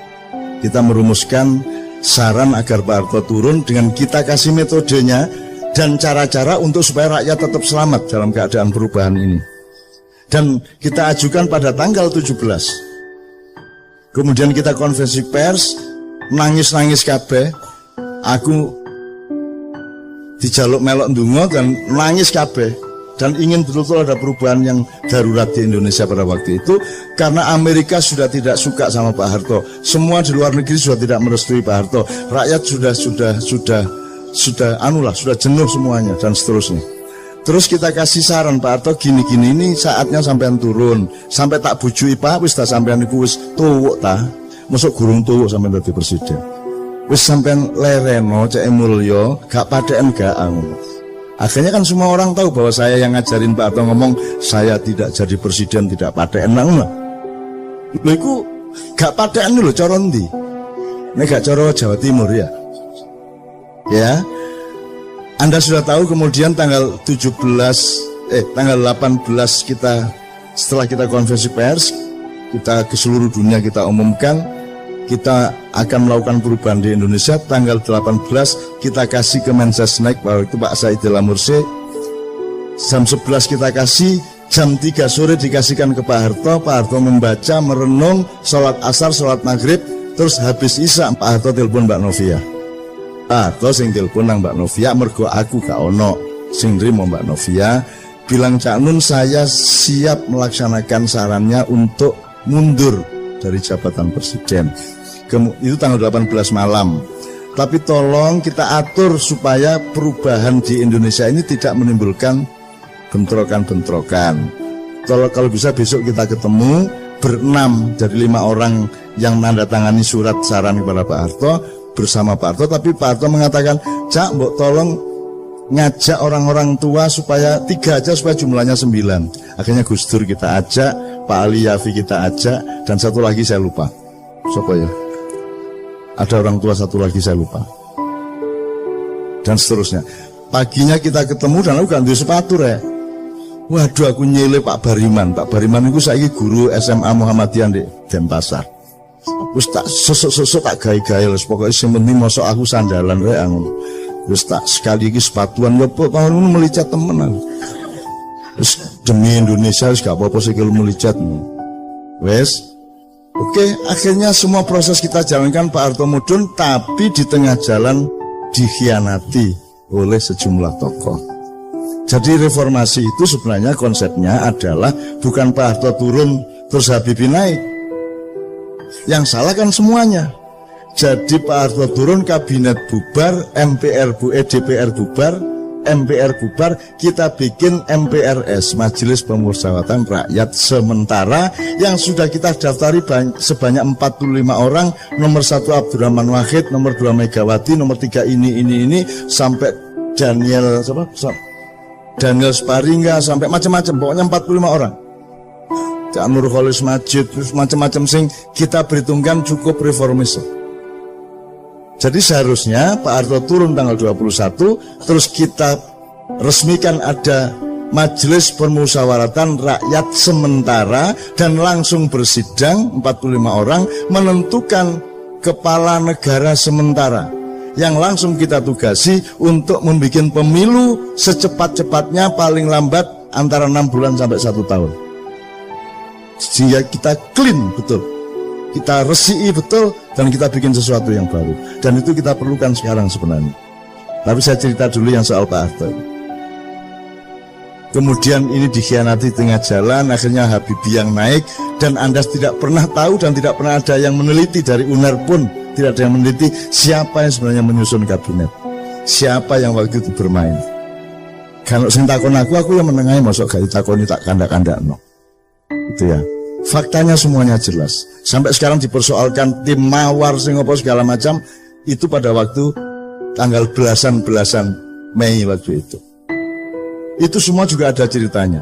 [SPEAKER 1] Kita merumuskan saran agar Pak Harto turun dengan kita kasih metodenya dan cara-cara untuk supaya rakyat tetap selamat dalam keadaan perubahan ini. Dan kita ajukan pada tanggal 17. Kemudian kita konferensi pers, nangis-nangis kabeh. Aku dijaluk melok ndonga dan nangis kabeh. Dan ingin betul-betul ada perubahan yang darurat di Indonesia pada waktu itu. Karena Amerika sudah tidak suka sama Pak Harto. Semua di luar negeri sudah tidak merestui Pak Harto. Rakyat sudah jenuh semuanya dan seterusnya. Terus kita kasih saran, Pak Harto gini-gini, ini saatnya sampean turun. Sampai tak bujui Pak, wis tak sampean iku wis tuwuk ta. Masuk gurung tuwuk sampean dadi presiden. Wis sampean lereno cek mulya, gak padeken gak ngono. Akhirnya kan semua orang tahu bahwa saya yang ngajarin Pak Harto ngomong saya tidak jadi presiden tidak padeken ngono. Lho iku gak padeken lho cara ndi? Nek gak cara Jawa Timur ya. Ya. Anda sudah tahu kemudian tanggal 18 kita setelah kita konferensi pers, kita ke seluruh dunia kita umumkan, kita akan melakukan perubahan di Indonesia. Tanggal 18 kita kasih ke Mensesnek, bahwa itu Pak Saidillah Mursi. Jam 11 kita kasih, jam 3 sore dikasihkan ke Pak Harto. Pak Harto membaca, merenung, sholat asar, sholat maghrib, terus habis isya Pak Harto telepon Mbak Novia. Pak Harto sing telepon nang Mbak Novia, mergo aku gak ono sing nrimo Mbak Novia, bilang Cak Nun saya siap melaksanakan sarannya untuk mundur dari jabatan presiden. Itu tanggal 18 malam. Tapi tolong kita atur supaya perubahan di Indonesia ini tidak menimbulkan bentrokan-bentrokan. Kalau bisa besok kita ketemu berenam dari 5 orang yang menandatangani surat saran kepada Pak Harto bersama Pak Harto. Tapi Pak Harto mengatakan, Cak, mbok tolong ngajak orang-orang tua supaya 3 aja supaya jumlahnya 9. Akhirnya Gus Dur kita ajak, Pak Ali Yafi kita ajak, dan satu lagi saya lupa. Siapa ya? Ada orang tua satu lagi saya lupa. Dan seterusnya. Paginya kita ketemu dan aku ganti sepatu rek. Waduh, aku nyele Pak Bariman. Pak Bariman itu saya guru SMA Muhammadiyah di Denpasar. Terus tak sosok-sosok tak gaya-gaya, pokoknya sementing mosok aku sandalan rek anu. Terus tak sekali lagi sepatuan lepo tahun ini melicat temenan. Terus demi Indonesia gak apa-apa sih kalau melicat. Wes. Oke, akhirnya semua proses kita jalankan Pak Harto mudun, tapi di tengah jalan dikhianati oleh sejumlah tokoh. Jadi reformasi itu sebenarnya konsepnya adalah bukan Pak Harto turun terus Habibie naik. Yang salah kan semuanya. Jadi Pak Harto turun, kabinet bubar, DPR bubar, MPR bubar, kita bikin MPRS, Majelis Pemusyawaratan Rakyat Sementara, yang sudah kita daftari sebanyak 45 orang, nomor 1 Abdurrahman Wahid, nomor 2 Megawati, nomor 3 ini, sampai Daniel Sparingga, sampai macam-macam, pokoknya 45 orang. Cak Nur Kholis Majid, terus macam-macam sing kita perhitungkan cukup reformis. Jadi seharusnya Pak Harto turun tanggal 21, terus kita resmikan ada Majelis Permusyawaratan Rakyat Sementara dan langsung bersidang 45 orang menentukan kepala negara sementara yang langsung kita tugasi untuk membuat pemilu secepat-cepatnya, paling lambat antara 6 bulan sampai 1 tahun. Sehingga kita clean betul, kita resiki betul, dan kita bikin sesuatu yang baru. Dan itu kita perlukan sekarang sebenarnya. Tapi saya cerita dulu yang soal Pak Harto. Kemudian ini dikhianati tengah jalan, akhirnya Habibie yang naik, dan Anda tidak pernah tahu dan tidak pernah ada yang meneliti, dari UNER pun tidak ada yang meneliti siapa yang sebenarnya menyusun kabinet, siapa yang waktu itu bermain. Kalau sing takon aku yang menengahi, masuk gak ditakoni tak kandak-kandak no. Itu ya. Faktanya semuanya jelas. Sampai sekarang dipersoalkan tim mawar sing apa segala macam, itu pada waktu tanggal belasan Mei waktu itu. Itu semua juga ada ceritanya.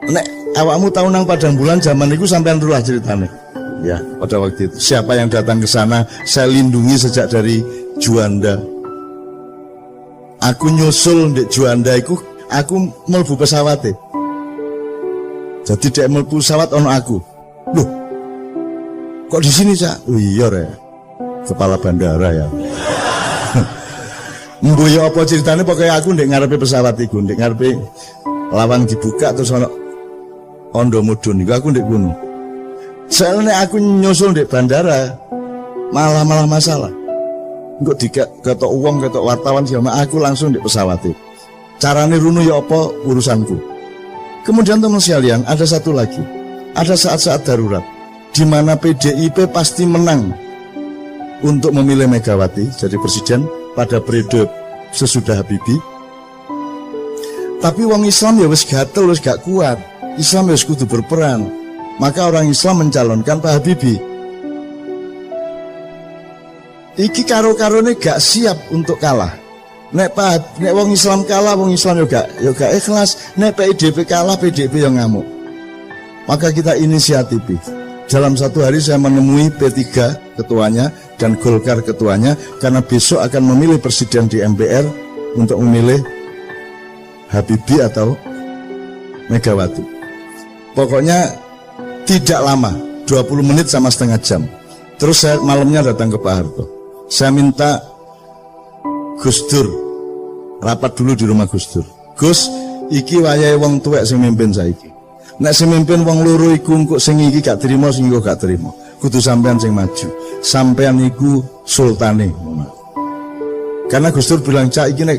[SPEAKER 1] Nek awakmu tahu nang Padang Bulan zaman itu sampean rulah ceritanya. Ya, pada waktu itu siapa yang datang ke sana, saya lindungi sejak dari Juanda. Aku nyusul di Juanda itu, aku mlebu pesawat. Jadi dia mlebu pesawat ono aku. Loh, kok di sini Cak? Oh iya re, kepala bandara ya. Mboyo apa ceritanya, pokoknya aku ndek ngarepe pesawat iku, ndek ngarepe lawang dibuka terus ono ondo mudun iku, aku ndek kono. Soalnya aku nyusul ndek bandara malah masalah. Engko diketok uang, ketok wartawan segala, aku langsung ndek pesawat itu. Carane runu ya apa urusanku. Kemudian teman sekalian, ada satu lagi, ada saat-saat darurat di mana PDIP pasti menang untuk memilih Megawati jadi presiden pada periode sesudah Habibie. Tapi wong Islam ya wis gatel, wis gak kuat. Islam ya wis kudu berperan. Maka orang Islam mencalonkan Pak Habibie. Iki karo-karone gak siap untuk kalah. Nek wong Islam kalah, wong Islam yo gak ikhlas. Nek PDIP kalah, PDIP yang ngamuk. Maka kita inisiatif. Dalam satu hari saya menemui P3 ketuanya dan Golkar ketuanya, karena besok akan memilih presiden di MPR untuk memilih Habibie atau Megawati. Pokoknya tidak lama, 20 menit sama setengah jam.
[SPEAKER 2] Terus saya malamnya datang ke Pak Harto. Saya minta Gus Dur rapat dulu di rumah Gus Dur. Gus, iki wayahe wong tuwek sing mimpin saiki. Nek sing mimpin wong loro iku engko sing iki gak trimo, sing iku gak trimo. Kudu sampean sing maju. Sampean iku sultane. Karena Gus Dur bilang, "Cak iki nek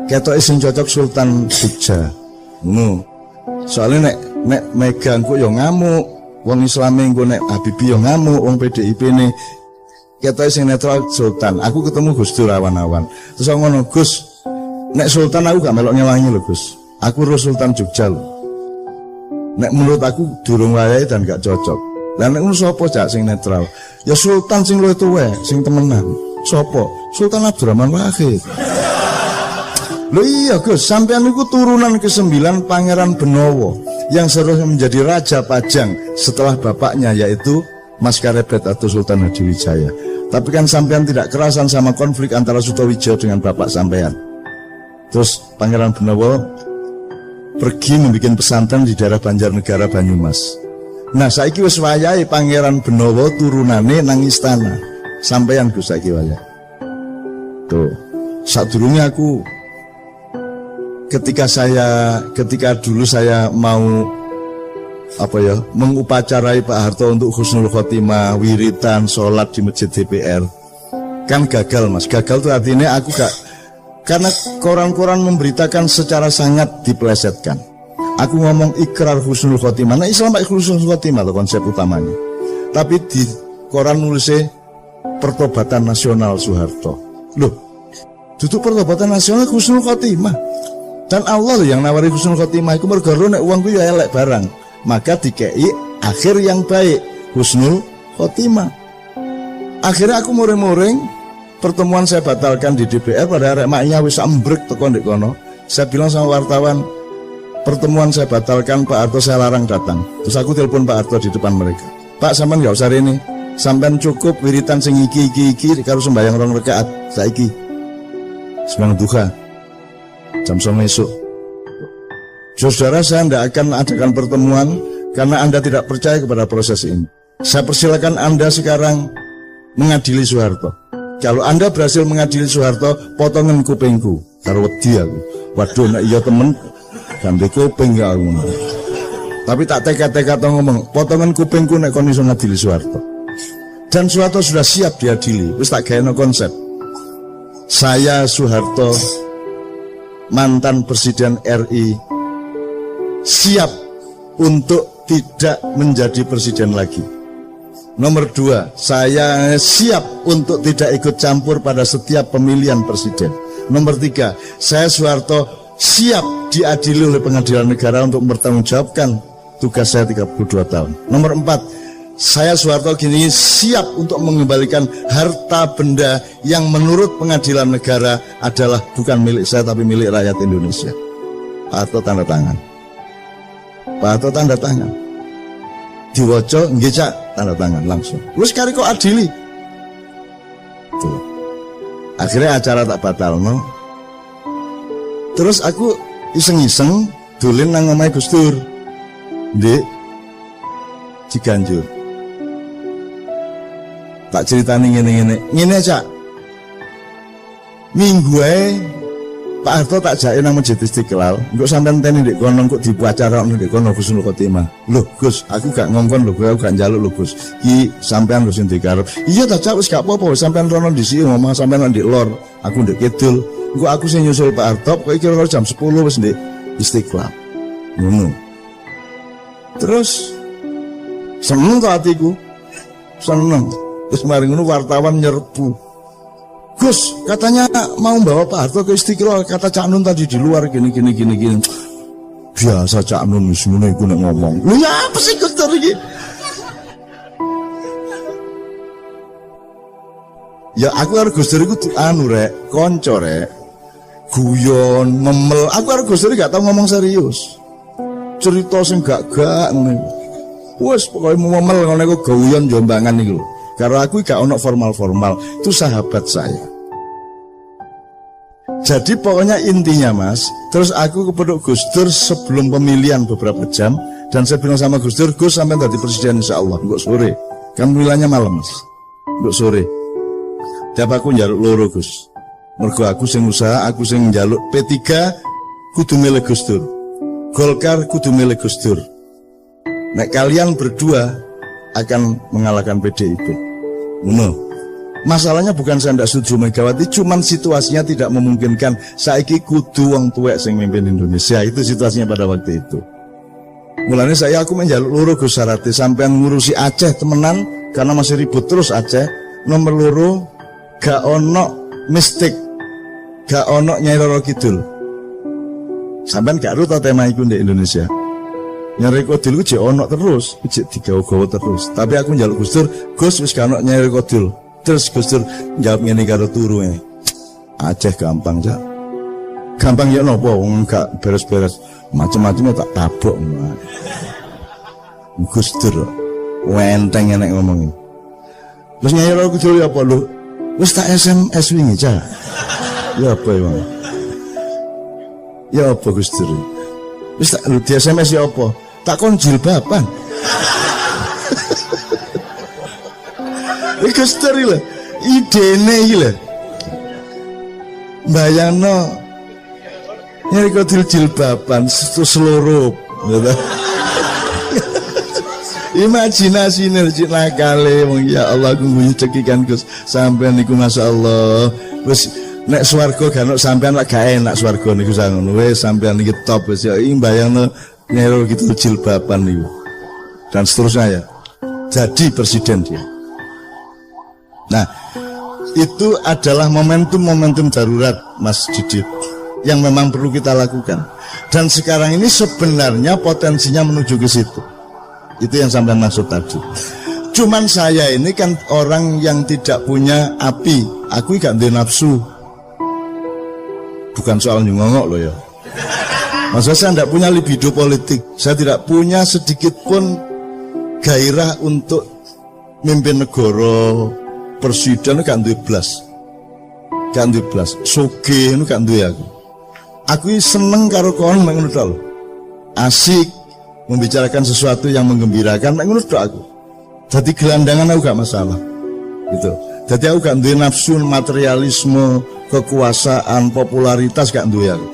[SPEAKER 2] ketoke sing cocok Sultan Jogja." Soalnya nek Mega engko yo ngamuk, wong Islame engko nek Habibie yo ngamuk, wong PDIP ne ketoke sing netral Sultan. Aku ketemu Gus Dur awan-awan. Terus aku ngono, "Gus, nek Sultan aku gak melok nyewangi lho, Gus. Aku ro Sultan Jogja lho. Nek menurut aku durung wayahe dan gak cocok. Lah nek ngono sapa cak sing netral? Ya Sultan sing luwih tuwek, sing temenan. Sapa? Sultan Abdurrahman Wahid." Loh iya Gus, sampean niku turunan ke-9 Pangeran Benowo yang seharusnya menjadi Raja Pajang setelah bapaknya yaitu Mas Karebet atau Sultan Hadiwijaya. Tapi kan sampean tidak kerasan sama konflik antara Sutowijoyo dengan bapak sampean. Terus Pangeran Benowo pergi membuat pesantren di daerah Banjarnegara Banyumas. Nah saiki wis wayahe Pangeran Benowo turunane nang istana. Sampean Gus saiki wayahe. Tuh, sadurunge aku ketika dulu saya mau mengupacarai Pak Harto untuk husnul khotimah, wiritan, sholat di masjid DPR, kan gagal Mas. Gagal tuh artinya aku gak, karena koran-koran memberitakan secara sangat dipelesetkan. Aku ngomong ikrar husnul khotimah, nah Islam pakai husnul khotimah tuh konsep utamanya, tapi di koran nulisnya pertobatan nasional Soeharto. Loh, duduk pertobatan nasional husnul khotimah. Dan Allah yang nawari husnul khotimah iku mergo nek uangku ya elek barang. Maka dikei akhir yang baik, husnul khotimah. Akhirnya aku muring-muring, pertemuan saya batalkan di DPR pada arek maknya wis ambrek teko ndek kono. Saya bilang sama wartawan, pertemuan saya batalkan, Pak Harto saya larang datang. Terus aku telepon Pak Harto di depan mereka. "Pak, sampean gak usah rene. Sampean cukup wiritan sing iki karo sembahyang 2 rakaat saiki. Sembahyang duha. Jam 9 esok. Saudara, saya tidak akan adakan pertemuan karena Anda tidak percaya kepada proses ini. Saya persilakan Anda sekarang mengadili Soeharto. Kalau Anda berhasil mengadili Soeharto, potongan kupingku. Karo wedi aku. Waduh, nek iya temen ganti kuping gak aku. Tapi tak teka-teka to ngomong, potongan kupingku nek kon iso ngadili Soeharto. Dan Soeharto sudah siap diadili. Wis tak gaeno konsep. Saya Soeharto, mantan Presiden RI, siap untuk tidak menjadi presiden lagi. Nomor 2, saya siap untuk tidak ikut campur pada setiap pemilihan presiden. Nomor 3, saya Soeharto siap diadili oleh pengadilan negara untuk mempertanggungjawabkan tugas saya 32 tahun. Nomor 4, saya Soeharto kini siap untuk mengembalikan harta benda yang menurut pengadilan negara adalah bukan milik saya tapi milik rakyat Indonesia. Pak Harto tanda tangan. Pak Harto tanda tangan. Diwoco nggih Cak, tanda tangan langsung. Wis kari kok adili. Tuh. Akhirnya acara tak batalno. Terus aku iseng-iseng dolen nang omahe Gus Dur. Ndek Ciganjur. Tak ceritani ngene Cak. Minggu ae Pak Harto tak jake nang Masjid Istiqlal, engko sampean teni ndek kono engko dipacarakno ndek kono husnul khotimah. Loh Gus, aku gak ngongkon lho, aku gak njaluk lho Gus. Ki sampean lho sing dikarep. Iya tak Cak, wis gak apa-apa, sampean rono dhisik ngomong sampean ndek lor, aku ndek kidul. Engko aku sing nyusul Pak Harto, kok kira-kira jam 10 wis ndek Istiqlal. Ngono. Terus seneng to atiku. Seneng. Terus mari ngono wartawan nyerbu. Gus, katanya mau bawa Pak Harto ke Istiqlal, kata Cak Nun tadi di luar gini. Biasa Cak Nun wis ngono iku nek ngomong. Lho ya apa sih Gus Dur iki? Ya aku karo Gus Dur iku rek, kanca rek. Guyon, memel. Aku karo Gus Dur gak tau ngomong serius. Cerita sing gak ngono. Wes pokoke memel ngono iku guyon jombangan iku lho. Karena aku gak ono formal-formal, itu sahabat saya. Jadi pokoknya intinya Mas, terus aku kepeduk Gus Dur sebelum pemilihan beberapa jam, dan saya bilang sama Gus Dur, Gus sampai tadi presiden insya Allah, enggak sore. Kan wilayahnya malam Mas. Untuk sore. Tiap aku njaluk loro Gus. Mergo aku sing usaha, aku sing njaluk P3 kudu milih Gus Dur. Golkar kudu milih Gus Dur. Nek kalian berdua akan mengalahkan PDIP. Ngono. Masalahnya bukan saya tidak setuju Megawati, cuman situasinya tidak memungkinkan. Saiki kudu wong tuwek sing mimpin Indonesia, itu situasinya pada waktu itu. Mulanya aku menjaluk loro Gus Sarati sampean ngurusi Aceh temenan karena masih ribut terus Aceh. Nomor loro gak ono mistik, gak ono Nyai Roro Kidul. Sampean gak ruta tema iku di Indonesia. Nyai Roro Kidul jek ono terus, jek digawa-gawa terus. Tapi aku njaluk Gus Dur, Gus wis gak ono Nyai Roro Kidul. Terus Gus Dur jawab ngene karo turu ini. Aceh gampang Cak. Gampang ya nopo wong gak beres-beres. Macam-macam tak tabok. Gus Dur wenteng enek ngomongin. Terus Nyai Roro Kidul ya apa lu? Wis tak SMS wingi Cak. Ya apa ya? Ya apa Gus Dur? Wis tak lu di SMS ya apa? Tak kon jilbaban. Gus Dur lho, idene iki lho. Bayangno Nyai Kidul jilbaban seluruh gitu. Imajinasi nerjit nakale wong ya Allah guyu cekikan Gus sampean niku masyaallah. Wis nek swarga gak ono sampean lak gak enak swarga niku sangono. Wis sampean iki top wis ya bayangno Nyai Kidul jilbaban niku. Dan seterusnya ya. Jadi presiden dia. Nah, itu adalah momentum-momentum darurat Mas Didit yang memang perlu kita lakukan. Dan sekarang ini sebenarnya potensinya menuju ke situ. Itu yang sampai maksud tadi. Cuman saya ini kan orang yang tidak punya api. Aku gak ada nafsu. Bukan soal nyongok loh ya. Maksudnya saya tidak punya libido politik. Saya tidak punya sedikit pun gairah untuk mimpin negara. Presiden kan duwe blas. Kan duwe blas. Soge kan duwe aku. Aku seneng karo kon mek ngono tok. Asik membicarakan sesuatu yang menggembirakan mek ngono tok aku. Jadi gelandangan aku gak masalah. Gitu. Jadi aku gak duwe nafsu materialisme, kekuasaan, popularitas gak duwe aku.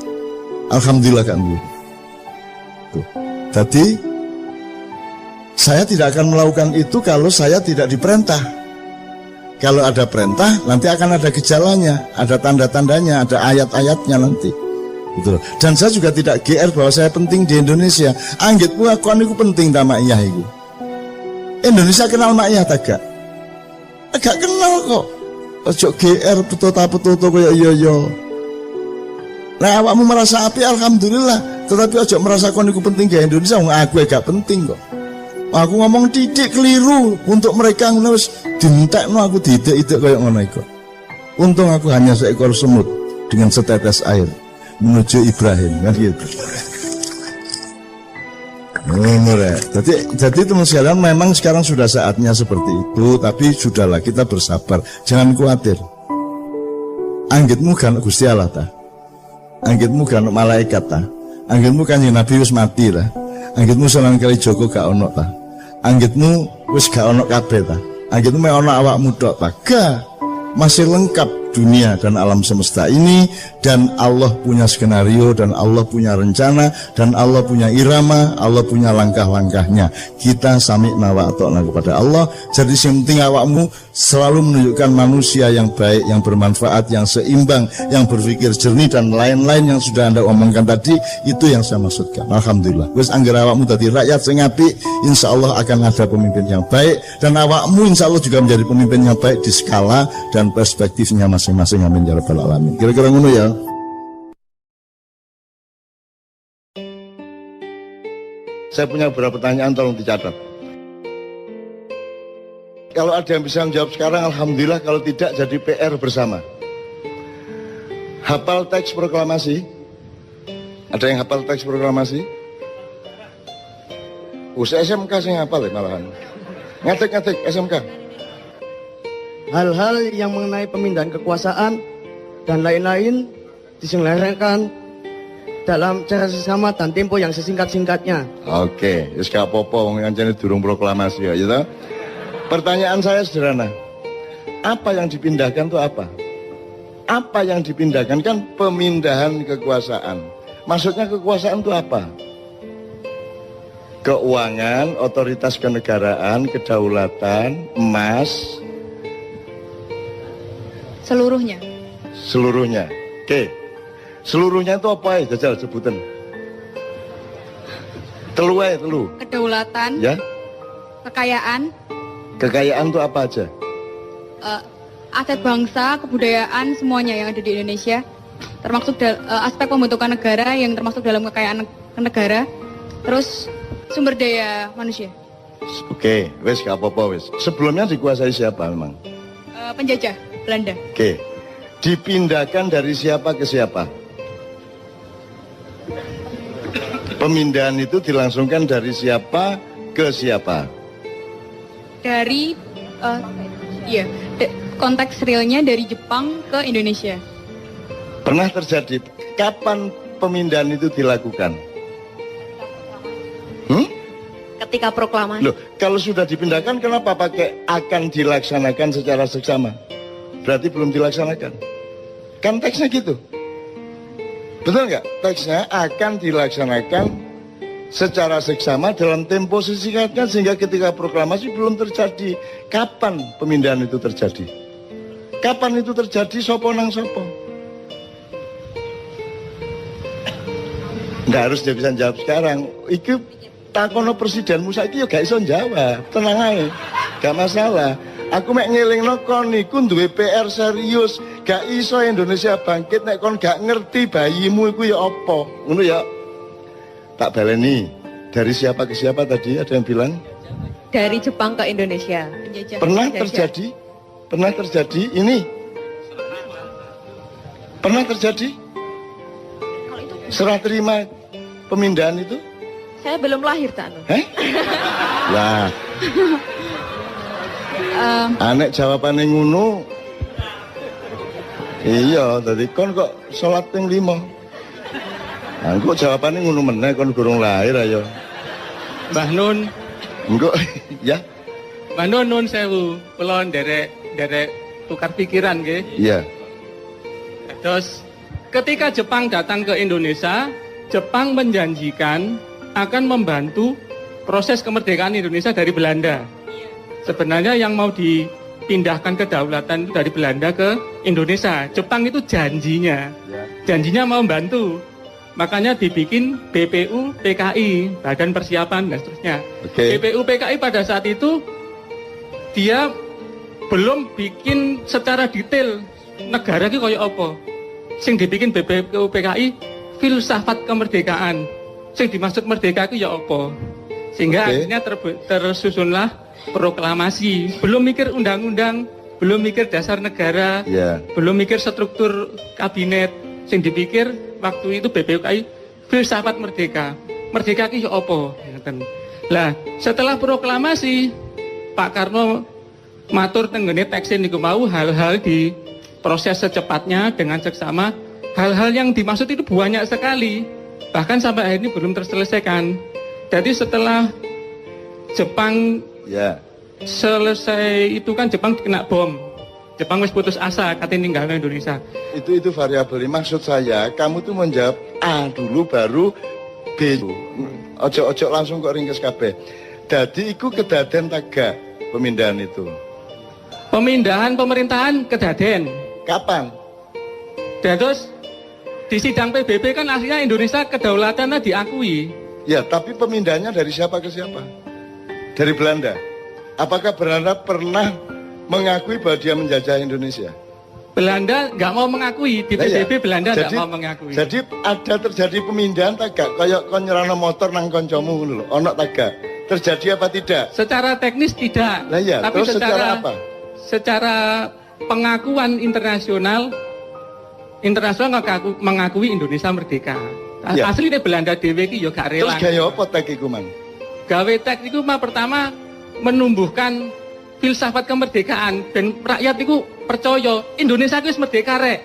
[SPEAKER 2] Alhamdulillah gak duwe. Tuh. Jadi saya tidak akan melakukan itu kalau saya tidak diperintah. Kalau ada perintah, nanti akan ada gejalanya, ada tanda-tandanya, ada ayat-ayatnya nanti. Gitu. Dan saya juga tidak GR bahwa saya penting di Indonesia. Anggitmu aku aniku penting tak Maiyah itu. Indonesia kenal Maiyah tak gak? Agak kenal kok. Ojo GR petuta-petuta kaya yo. Nah awakmu merasa api alhamdulillah. Tetapi ojo merasa kon iku penting di Indonesia. Aku gak penting kok. Aku ngomong titik keliru untuk mereka wis dintekno aku didik-idik kaya ngono iku. Untung aku hanya seekor semut dengan setetes air menuju Ibrahim kan gitu. Jadi teman sekalian memang sekarang sudah saatnya seperti itu, tapi sudahlah kita bersabar, jangan khawatir. Anggitmu kan Gusti Allah ta. Anggitmu kan malaikat ta. Anggitmu kan Nabi wis mati ta. Anggitmu Sunan Kalijaga gak ono ta. Anggitmu wis gak ono kabeh ta. Anggitmu mek ono awakmu tok ta. Gak. Masih lengkap dunia dan alam semesta ini, dan Allah punya skenario, dan Allah punya rencana, dan Allah punya irama, Allah punya langkah-langkahnya. Kita sami'na wa ata'na kepada Allah. Jadi yang penting awakmu selalu menunjukkan manusia yang baik, yang bermanfaat, yang seimbang, yang berpikir jernih, dan lain-lain yang sudah Anda omongkan tadi. Itu yang saya maksudkan. Alhamdulillah. Wis angger awakmu tadi rakyat sing apik, insya Allah akan ada pemimpin yang baik, dan awakmu insya Allah juga menjadi pemimpin yang baik di skala dan perspektifnya masing-masing. Amin ya rabbal alamin. Kira-kira ngono ya. Saya punya beberapa pertanyaan, tolong dicatat. Kalau ada yang bisa menjawab sekarang, alhamdulillah. Kalau tidak, jadi PR bersama. Hafal teks proklamasi? Ada yang hafal teks proklamasi? SMK sih hafal ya malahan. Ngetik SMK.
[SPEAKER 3] Hal-hal yang mengenai pemindahan kekuasaan dan lain-lain diselenggarakan dalam cara sesama dan tempo yang sesingkat-singkatnya.
[SPEAKER 1] Oke, wis gak apa-apa wong kancane durung proklamasi ya, gitu. Pertanyaan saya sederhana. Apa yang dipindahkan itu apa? Apa yang dipindahkan kan pemindahan kekuasaan. Maksudnya kekuasaan itu apa? Keuangan, otoritas kenegaraan, kedaulatan, emas,
[SPEAKER 4] Seluruhnya.
[SPEAKER 1] seluruhnya. Oke. Seluruhnya itu apa ya? Jajal sebutan. Telu ae, telu.
[SPEAKER 4] Kedaulatan,
[SPEAKER 1] Ya.
[SPEAKER 4] kekayaan,
[SPEAKER 1] Kekayaan itu apa aja?
[SPEAKER 4] aset bangsa, kebudayaan, semuanya yang ada di Indonesia. Termasuk aspek pembentukan negara yang termasuk dalam kekayaan negara. Terus sumber daya manusia.
[SPEAKER 1] Oke, wes gak apa-apa wes. Sebelumnya dikuasai siapa memang?
[SPEAKER 4] Penjajah Belanda.
[SPEAKER 1] Oke. Dipindahkan dari siapa ke siapa? Pemindahan itu dilangsungkan dari siapa ke siapa?
[SPEAKER 4] Dari konteks realnya dari Jepang ke Indonesia.
[SPEAKER 1] Pernah terjadi. Kapan pemindahan itu dilakukan?
[SPEAKER 4] Ketika proklamasi.
[SPEAKER 1] Loh, kalau sudah dipindahkan kenapa pakai akan dilaksanakan secara seksama? Berarti belum dilaksanakan. Kan teksnya gitu. Betul nggak? Teksnya akan dilaksanakan secara seksama dalam tempo sesingkatnya sehingga ketika proklamasi belum terjadi. Kapan pemindahan itu terjadi? Kapan itu terjadi? Sopo nang sopo? Nggak harus dia bisa jawab sekarang. Itu takono presiden Musa itu ya gak iso jawab. Tenang aja, gak masalah. Aku mek ngelingno kon niku duwe PR serius. Gak iso Indonesia bangkit nek kon gak ngerti bayimu iku ya apa. Ngono ya. Tak baleni. Dari siapa ke siapa tadi ada yang bilang?
[SPEAKER 5] Dari Jepang ke Indonesia.
[SPEAKER 4] Penjajah.
[SPEAKER 1] Pernah
[SPEAKER 4] Penjajah.
[SPEAKER 1] terjadi? Pernah terjadi ini? Pernah terjadi? Serah terima pemindahan itu?
[SPEAKER 5] Saya belum lahir, Cak Nur.
[SPEAKER 1] Lah, anek jawabannya ngono. Iya, tadi kon kok sholat ping 5. Nah, kok jawabannya ngono meneh kon gurung lahir ayo.
[SPEAKER 6] Mbah Nun,
[SPEAKER 1] Engko ya.
[SPEAKER 6] Mbah Nun nun sewu, kula nderek tukar pikiran nggih.
[SPEAKER 1] Iya.
[SPEAKER 6] Terus ketika Jepang datang ke Indonesia, Jepang menjanjikan akan membantu proses kemerdekaan Indonesia dari Belanda. Sebenarnya yang mau dipindahkan kedaulatan itu dari Belanda ke Indonesia. Jepang itu janjinya mau membantu. Makanya dibikin BPU PKI, Badan Persiapan dan seterusnya.
[SPEAKER 1] Oke.
[SPEAKER 6] BPU PKI pada saat itu dia belum bikin secara detail negara ki koyo apa. Sing dibikin BPU PKI filsafat kemerdekaan. Sing dimaksud merdeka itu ya apa? Sehingga akhirnya tersusunlah proklamasi. Belum mikir undang-undang, belum mikir dasar negara, belum mikir struktur kabinet. Sing dipikir waktu itu BPUKI filsafat merdeka. Merdeka itu ya apa? Lah, setelah proklamasi Pak Karno matur tenggene teksin niku mau hal-hal di proses secepatnya dengan seksama. Hal-hal yang dimaksud itu banyak sekali. Bahkan sampai akhir ini belum terselesaikan. Jadi setelah Jepang selesai itu kan Jepang kena bom. Jepang wis putus asa katanya ninggalin Indonesia.
[SPEAKER 1] Itu variabel. Maksud saya kamu tuh menjawab A dulu baru B. Ojo langsung kok ringkes kabeh. Jadi iku kedaden taga pemindahan itu.
[SPEAKER 6] Pemindahan pemerintahan kedaden.
[SPEAKER 1] Kapan?
[SPEAKER 6] Dan terus di sidang PBB kan aslinya Indonesia kedaulatannya diakui.
[SPEAKER 1] Ya, tapi pemindahannya dari siapa ke siapa? Dari Belanda. Apakah Belanda pernah mengakui bahwa dia menjajah Indonesia?
[SPEAKER 6] Belanda nggak mau mengakui, di PBB Belanda nggak mau mengakui.
[SPEAKER 1] Jadi ada terjadi pemindahan tagak, kayak kon nyerano motor nang koncomu ngono lho, ono tagak. Terjadi apa tidak?
[SPEAKER 6] Secara teknis tidak.
[SPEAKER 1] Lah iya,
[SPEAKER 6] tapi
[SPEAKER 1] terus secara apa?
[SPEAKER 6] Secara pengakuan internasional mengakui Indonesia merdeka.
[SPEAKER 1] Ya.
[SPEAKER 6] Asli ini Belanda dhewe iki ya gak rela.
[SPEAKER 1] Terus gaya apa tek iku, Man?
[SPEAKER 6] Gawe tek iku pertama menumbuhkan filsafat kemerdekaan dan rakyat itu percaya Indonesia wis merdeka rek.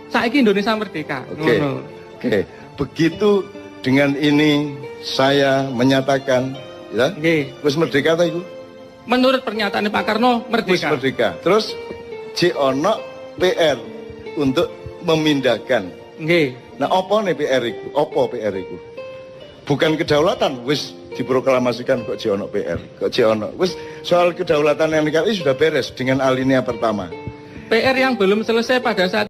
[SPEAKER 6] Saiki Indonesia merdeka.
[SPEAKER 1] Oke. Begitu dengan ini saya menyatakan ya, wis merdeka ta iku?
[SPEAKER 6] menurut pernyataan Pak Karno
[SPEAKER 1] Wis
[SPEAKER 6] merdeka.
[SPEAKER 1] merdeka. Terus ono PR untuk memindahkan.
[SPEAKER 6] Nggih.
[SPEAKER 1] Nah, apa nih PR iku? Apa PR iku? Bukan kedaulatan, wis diproklamasikan kok ono PR, kok ono. Wis soal kedaulatan NKRI sudah beres dengan alinea pertama.
[SPEAKER 6] PR yang belum selesai pada saat